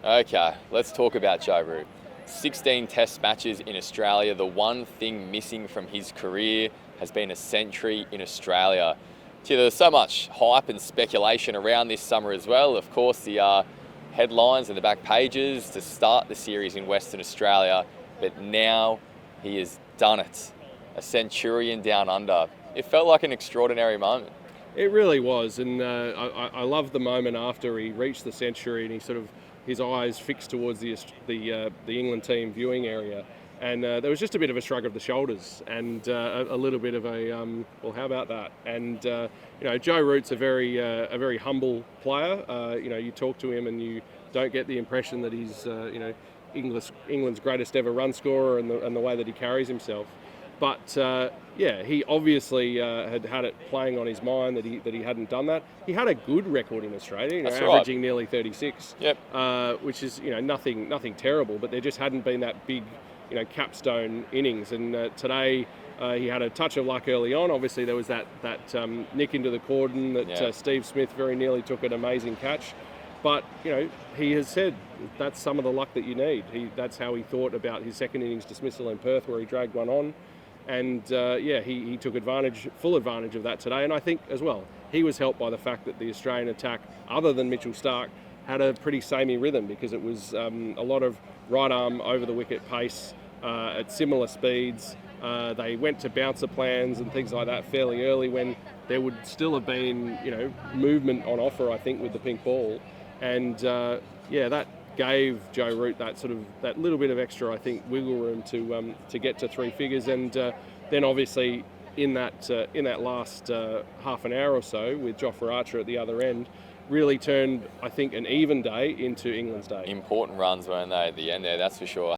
Okay, let's talk about Joe Root. 16 test matches in Australia. The one thing missing from his career has been a century in Australia. Gee, there's so much hype and speculation around this summer as well. Of course, the headlines and the back pages to start the series in Western Australia, but now he has done it. A centurion down under. It felt like an extraordinary moment. It really was, and I love the moment after he reached the century and he sort of his eyes fixed towards the England team viewing area, and there was just a bit of a shrug of the shoulders and a little bit of a well, how about that? And Joe Root's a very humble player. You talk to him and you don't get the impression that he's England's greatest ever run scorer and the way that he carries himself. But he obviously had it playing on his mind that he hadn't done that. He had a good record in Australia, averaging nearly 36. Yep. Which is nothing terrible, but there just hadn't been that big capstone innings. And today he had a touch of luck early on. Obviously there was that nick into the cordon that Steve Smith very nearly took an amazing catch. But he has said that's some of the luck that you need. That's how he thought about his second innings dismissal in Perth, where he dragged one on. And he took full advantage of that today. And I think as well, he was helped by the fact that the Australian attack, other than Mitchell Starc, had a pretty samey rhythm, because it was a lot of right arm over the wicket pace at similar speeds. They went to bouncer plans and things like that fairly early, when there would still have been movement on offer, I think, with the pink ball. And that gave Joe Root that little bit of extra, I think, wiggle room to get to three figures. And then obviously in that last half an hour or so, with Jofra Archer at the other end, really turned, I think, an even day into England's day. Important runs, weren't they, at the end there, that's for sure.